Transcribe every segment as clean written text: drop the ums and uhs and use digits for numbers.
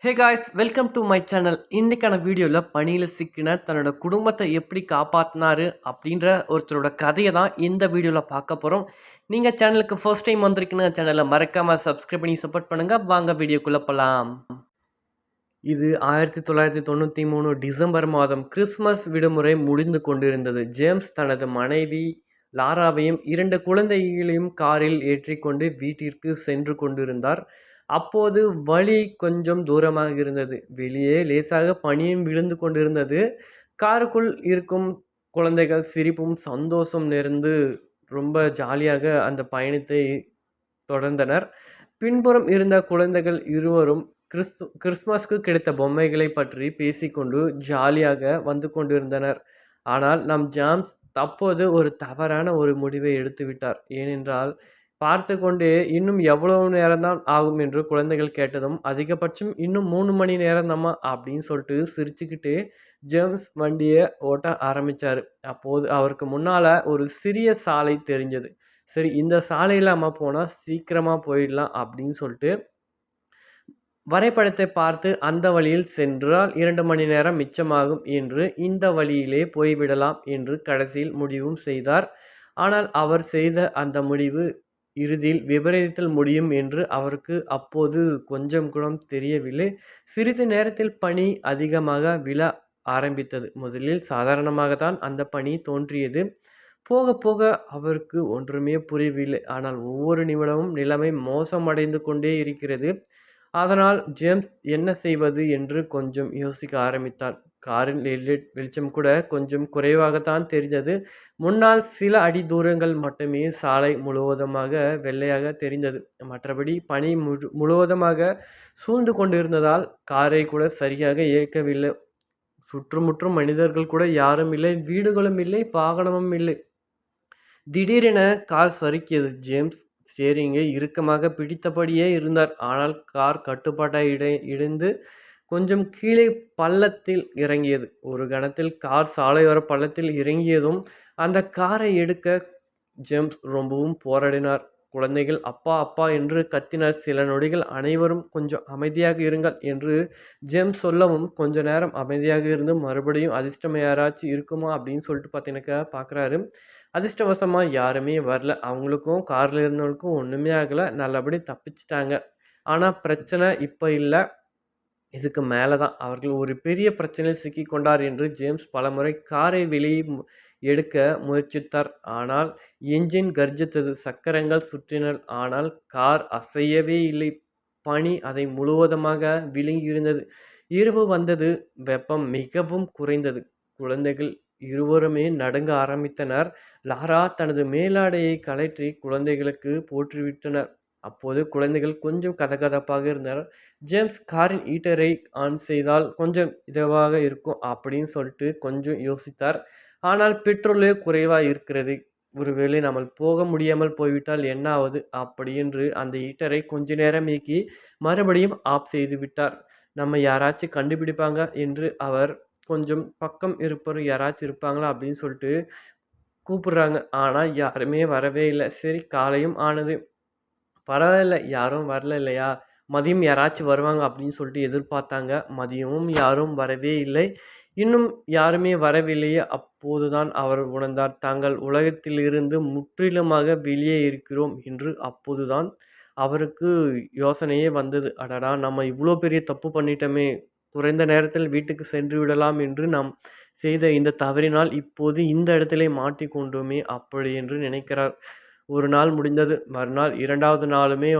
Hey guys welcome to my channel. இன்னைக்கான வீடியோவில் பணியில் சிக்கின தன்னோட குடும்பத்தை எப்படி காப்பாற்றினாரு அப்படின்ற ஒருத்தரோட கதையை தான் இந்த வீடியோவில் பார்க்க போகிறோம். நீங்கள் சேனலுக்கு ஃபர்ஸ்ட் டைம் வந்திருக்கீங்கன்னா சேனலை மறக்காமல் சப்ஸ்கிரைப் பண்ணி சப்போர்ட் பண்ணுங்கள். வாங்க வீடியோக்குள்ளே போகலாம். இது 1993 டிசம்பர் மாதம் கிறிஸ்மஸ் விடுமுறை முடிந்து கொண்டிருந்தது. ஜேம்ஸ் தனது மனைவி லாராவையும் 2 குழந்தைகளையும் காரில் ஏற்றிக்கொண்டு வீட்டிற்கு சென்று கொண்டிருந்தார். அப்போது வழி கொஞ்சம் தூரமாக இருந்தது. வெளியே லேசாக பனியும் விழுந்து கொண்டிருந்தது. காருக்குள் இருக்கும் குழந்தைகள் சிரிப்பும் சந்தோஷம் நிறைந்து ரொம்ப ஜாலியாக அந்த பயணத்தை தொடர்ந்தனர். பின்புறம் இருந்த குழந்தைகள் இருவரும் கிறிஸ்மஸ்க்கு கிடைத்த பொம்மைகளை பற்றி பேசிக்கொண்டு ஜாலியாக வந்து கொண்டிருந்தனர். ஆனால் நம் ஜாம்ஸ் அப்போது ஒரு தவறான ஒரு முடிவை எடுத்துவிட்டார். ஏனென்றால் பார்த்து கொண்டே இன்னும் எவ்வளவு நேரம்தான் ஆகும் என்று குழந்தைகள் கேட்டதும், அதிகபட்சம் இன்னும் 3 மணி நேரம்தாம்மா அப்படின்னு சொல்லிட்டு சிரிச்சுக்கிட்டு ஜேம்ஸ் வண்டியை ஓட்ட ஆரம்பித்தார். அப்போது அவருக்கு முன்னால் ஒரு சிறிய சாலை தெரிஞ்சது. சரி, இந்த சாலையில் நம்ம போனால் சீக்கிரமாக போயிடலாம் அப்படின்னு சொல்லிட்டு வரைபடத்தை பார்த்து அந்த வழியில் சென்றால் 2 மணி நேரம் மிச்சமாகும் என்று இந்த வழியிலே போய்விடலாம் என்று கடைசியில் முடிவும் செய்தார். ஆனால் அவர் செய்த அந்த முடிவு இறுதியில் விபரீதத்தில் முடியும் என்று அவருக்கு அப்போது கொஞ்சம் கூட தெரியவில்லை. சிறிது நேரத்தில் பனி அதிகமாக விழ ஆரம்பித்தது. முதலில் சாதாரணமாகத்தான் அந்த பனி தோன்றியது. போக போக அவருக்கு ஒன்றுமே புரியவில்லை. ஆனால் ஒவ்வொரு நிமிடமும் நிலைமை மோசமடைந்து கொண்டே இருக்கிறது. அதனால் ஜேம்ஸ் என்ன செய்வது என்று கொஞ்சம் யோசிக்க ஆரம்பித்தார். காரின் வெளிச்சம் கூட கொஞ்சம் குறைவாகத்தான் தெரிந்தது. முன்னால் சில அடி தூரங்கள் மட்டுமே சாலை முழுவதுமாக வெள்ளையாக தெரிந்தது. மற்றபடி பனி முழுவதுமாக சூழ்ந்து கொண்டிருந்ததால் காரை கூட சரியாக இயக்கவில்லை. சுற்றுமுற்றும் மனிதர்கள் கூட யாரும் இல்லை, வீடுகளும் இல்லை, வாகனமும் இல்லை. திடீரென கார் சறுக்கியது. ஜேம்ஸ் ஸ்டீரிங்கை இறுக்கமாக பிடித்தபடியே இருந்தார். ஆனால் கார் கட்டுப்பாட்டை இழந்து கொஞ்சம் கீழே பள்ளத்தில் இறங்கியது. ஒரு கணத்தில் கார் சாலையோர பள்ளத்தில் இறங்கியதும் அந்த காரை எடுக்க ஜேம்ஸ் ரொம்பவும் போராடினார். குழந்தைகள் அப்பா அப்பா என்று கத்தினர். சில நொடிகள் அனைவரும் கொஞ்சம் அமைதியாக இருங்கள் என்று ஜேம்ஸ் சொல்லவும் கொஞ்ச நேரம் அமைதியாக இருந்து மறுபடியும் அதிர்ஷ்டம் யாராச்சும் இருக்குமா அப்படின்னு சொல்லிட்டு பார்த்தீங்கன்னாக்கா பார்க்குறாரு. அதிர்ஷ்டவசமாக யாருமே வரல. அவங்களுக்கும் காரில் இருந்தவங்களுக்கும் ஒன்றுமே ஆகலை, நல்லபடி தப்பிச்சிட்டாங்க. ஆனால் பிரச்சனை இப்போ இல்லை, இதுக்கு மேலே தான். அவர்கள் ஒரு பெரிய பிரச்சனையில் சிக்கிக்கொண்டார் என்று ஜேம்ஸ் பலமுறை காரை வெளியே எடுக்க முயற்சித்தார். ஆனால் என்ஜின் கர்ஜித்தது, சக்கரங்கள் சுற்றின. ஆனால் கார் அசையவே இல்லை. பனி அதை முழுவதுமாக விழுங்கியிருந்தது. இரவு வந்தது. வெப்பம் மிகவும் குறைந்தது. குழந்தைகள் இருவருமே நடுங்க ஆரம்பித்தனர். லாரா தனது மேலாடையை கழற்றி குழந்தைகளுக்கு போற்றிவிட்டனர். அப்போது குழந்தைகள் கொஞ்சம் கதகதப்பாக இருந்தனர். ஜேம்ஸ் காரின் ஹீட்டரை ஆன் செய்தால் கொஞ்சம் இதுவாக இருக்கும் அப்படின்னு சொல்லிட்டு கொஞ்சம் யோசித்தார். ஆனால் பெட்ரோலே குறைவாக இருக்கிறது. ஒருவேளை நம்ம போக முடியாமல் போய்விட்டால் என்ன ஆவது அப்படி என்று அந்த ஹீட்டரை கொஞ்ச நேரம் இயக்கி மறுபடியும் ஆஃப் செய்து விட்டார். நம்ம யாராச்சும் கண்டுபிடிப்பாங்க என்று அவர் கொஞ்சம் பக்கம் இருப்பவர் யாராச்சும் இருப்பாங்களா அப்படின்னு சொல்லிட்டு கூப்பிடுறாங்க. ஆனால் யாருமே வரவே இல்லை. சரி, காலையும் ஆனது. பரவாயில்ல, யாரும் வரல இல்லையா, மதியம் யாராச்சும் வருவாங்க அப்படின்னு சொல்லிட்டு எதிர்பார்த்தாங்க. மதியமும் யாரும் வரவே இல்லை. இன்னும் யாருமே வரவில்லையே. அப்போதுதான் அவர் உணர்ந்தார், தாங்கள் உலகத்திலிருந்து முற்றிலுமாக வெளியே இருக்கிறோம் என்று. அப்போதுதான் அவருக்கு யோசனையே வந்தது. அடடா, நம்ம இவ்வளோ பெரிய தப்பு பண்ணிட்டோமே, குறைந்த நேரத்தில் வீட்டுக்கு சென்று விடலாம் என்று நாம் செய்த இந்த தவறினால் இப்போது இந்த இடத்திலே மாட்டிக்கொண்டோமே அப்படி என்று நினைக்கிறார். ஒரு நாள் முடிந்தது. மறுநாள் 2வது நாளுமே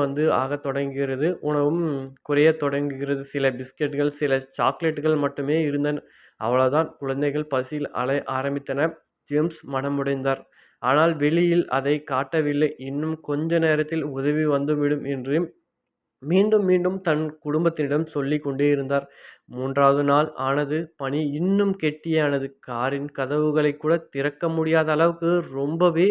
ஆகத் தொடங்குகிறது. உணவும் குறையத் தொடங்குகிறது. சில பிஸ்கெட்டுகள், சில சாக்லேட்டுகள் மட்டுமே இருந்தன. அவ்வளவுதான். குழந்தைகள் பசியில் அலைய ஆரம்பித்தன. ஜேம்ஸ் மனமுடைந்தார். ஆனால் வெளியில் அதை காட்டவில்லை. இன்னும் கொஞ்ச நேரத்தில் உதவி வந்துவிடும் என்று மீண்டும் மீண்டும் தன் குடும்பத்தினிடம் சொல்லிக் கொண்டே இருந்தார். 3வது நாள் ஆனது. பனி இன்னும் கெட்டியானது. காரின் கதவுகளை கூட திறக்க முடியாத அளவுக்கு ரொம்பவே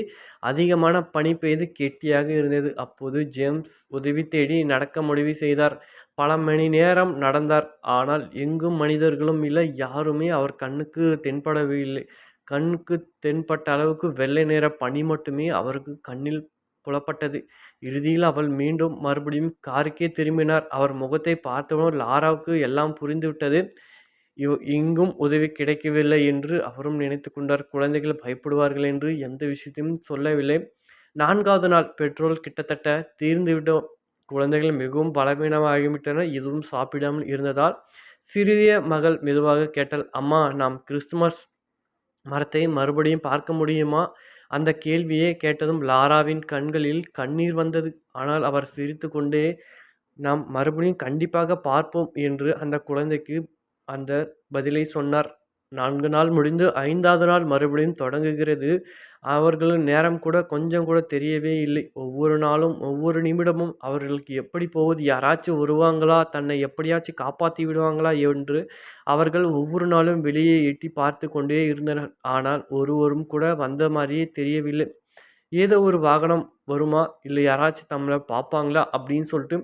அதிகமான பனி பெய்து கெட்டியாக இருந்தது. அப்போது ஜேம்ஸ் உதவி தேடி நடக்க முடிவு செய்தார். பல மணி நேரம் நடந்தார். ஆனால் எங்கும் மனிதர்களும் இல்லை, யாருமே அவர் கண்ணுக்கு தென்படவே இல்லை. கண்ணுக்கு தென்பட்ட அளவுக்கு வெள்ளை நிற பனி மட்டுமே அவருக்கு கண்ணில் புலப்பட்டது. இறுதியில் அவள் மீண்டும் மறுபடியும் காருக்கே திரும்பினார். அவர் முகத்தை பார்த்தவுடன் லாராவுக்கு எல்லாம் புரிந்துவிட்டது. இங்கும் உதவி கிடைக்கவில்லை என்று அவரும் நினைத்து கொண்டார். குழந்தைகள் பயப்படுவார்கள் என்று எந்த விஷயத்தையும் சொல்லவில்லை. 4வது நாள் பெட்ரோல் கிட்டத்தட்ட தீர்ந்துவிட்டோம். குழந்தைகள் மிகவும் பலவீனமாகிவிட்டனர். எதுவும் சாப்பிடாமல் இருந்ததால் சிறிய மகள் மெதுவாக கேட்டாள், அம்மா, நாம் கிறிஸ்துமஸ் மரத்தை மறுபடியும் பார்க்க முடியுமா? அந்த கேள்வியை கேட்டதும் லாராவின் கண்களில் கண்ணீர் வந்தது. ஆனால் அவர் சிரித்து கொண்டே, நாம் மறுபடியும் கண்டிப்பாக பார்ப்போம் என்று அந்த குழந்தைக்கு அந்த பதிலை சொன்னார். 4 நாள் முடிந்து 5வது நாள் மறுபடியும் தொடங்குகிறது. அவர்களின் நேரம் கூட கொஞ்சம் கூட தெரியவே இல்லை. ஒவ்வொரு நாளும் ஒவ்வொரு நிமிடமும் அவர்களுக்கு எப்படி போகுது, யாராச்சும் வருவாங்களா, தன்னை எப்படியாச்சும் காப்பாற்றி விடுவாங்களா என்று அவர்கள் ஒவ்வொரு நாளும் வெளியே எட்டி பார்த்து கொண்டே இருந்தனர். ஆனால் ஒருவரும் கூட வந்த மாதிரியே தெரியவில்லை. ஏதோ ஒரு வாகனம் வருமா, இல்லை யாராச்சும் நம்மளை பார்ப்பாங்களா அப்படின்னு சொல்லிட்டு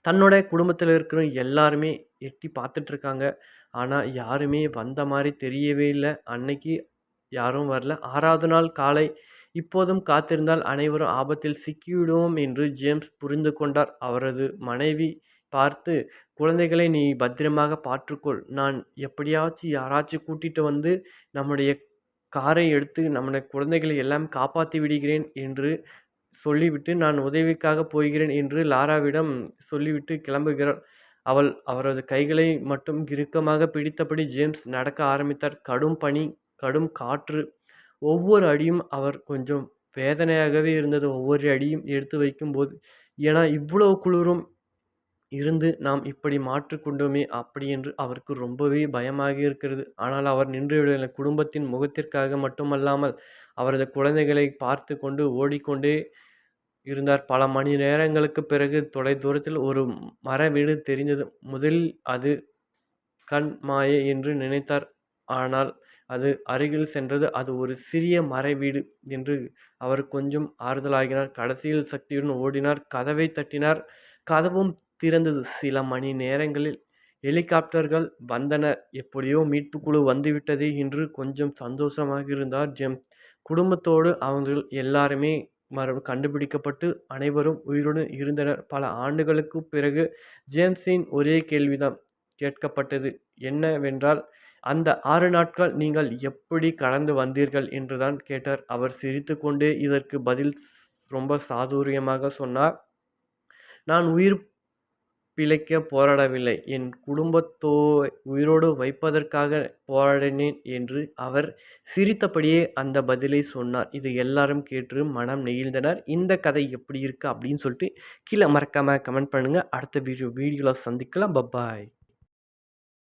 தன்னோட குடும்பத்தில் இருக்கிற எல்லாருமே எட்டி பார்த்துட்ருக்காங்க. ஆனால் யாருமே வந்த மாதிரி தெரியவே இல்லை. அன்னைக்கு யாரும் வரல. 6வது நாள் காலை, இப்போதும் காத்திருந்தால் அனைவரும் ஆபத்தில் சிக்கிவிடுவோம் என்று ஜேம்ஸ் புரிந்து கொண்டார். அவரது மனைவி பார்த்து, குழந்தைகளை நீ பத்திரமாக பார்த்துக்கொள், நான் எப்படியாச்சும் யாராச்சும் கூட்டிகிட்டு வந்து நம்முடைய காரை எடுத்து நம்முடைய குழந்தைகளை எல்லாம் காப்பாற்றி விடுகிறேன் என்று சொல்லிவிட்டு நான் உதவிக்காக போகிறேன் என்று லாராவிடம் சொல்லிவிட்டு கிளம்புகிறார். அவரது கைகளை மட்டும் இறுக்கமாக பிடித்தபடி ஜேம்ஸ் நடக்க ஆரம்பித்தார். கடும் பனி, கடும் காற்று. ஒவ்வொரு அடியும் அவர் கொஞ்சம் வேதனையாகவே இருந்தது. ஒவ்வொரு அடியும் எடுத்து வைக்கும்போது, ஏன்னா இவ்வளவு குளிரும் இருந்து நாம் இப்படி மாற்றிக்கொண்டோமே அப்படி என்று அவருக்கு ரொம்பவே பயமாக இருக்கிறது. ஆனால் அவர் நின்றுவிடவில்லை. குடும்பத்தின் முகத்திற்காக மட்டுமல்லாமல் அவரது குழந்தைகளை பார்த்து கொண்டு ஓடிக்கொண்டே இருந்தார். பல மணி நேரங்களுக்கு பிறகு தொலைதூரத்தில் ஒரு மர வீடு தெரிந்தது. முதலில் அது கண் மாயை என்று நினைத்தார். ஆனால் அது அருகில் சென்றது. அது ஒரு சிறிய மர வீடு என்று அவர் கொஞ்சம் ஆறுதலாகினார். கடைசியில் சக்தியுடன் ஓடினார். கதவை தட்டினார். கதவும் திறந்தது. சில மணி நேரங்களில் ஹெலிகாப்டர்கள் வந்தன. எப்படியோ மீட்புக்குழு வந்துவிட்டது என்று கொஞ்சம் சந்தோஷமாக இருந்தார் ஜேம்ஸ். குடும்பத்தோடு அவர்கள் எல்லாருமே கண்டுபிடிக்கப்பட்டு அனைவரும் உயிருடன் இருந்தனர். பல ஆண்டுகளுக்கு பிறகு ஜேம்ஸின் ஒரே கேள்விதான் கேட்கப்பட்டது. என்னவென்றால், அந்த 6 நாட்கள் நீங்கள் எப்படி கடந்து வந்தீர்கள் என்றுதான் கேட்டார். அவர் சிரித்து கொண்டே இதற்கு பதில் ரொம்ப சாதுரியமாக சொன்னார். நான் உயிர் பிழைக்க போராடவில்லை, என் குடும்பத்தோ உயிரோடு வைப்பதற்காக போராடினேன் என்று அவர் சிரித்தபடியே அந்த பதிலை சொன்னார். இது எல்லாரும் கேட்டு மனம் நெகிழ்ந்தனர். இந்த கதை எப்படி இருக்கு அப்படின்னு சொல்லிட்டு கீழே மறக்காமல் கமெண்ட் பண்ணுங்கள். அடுத்த வீடியோவில் சந்திக்கலாம். பப்பாய்.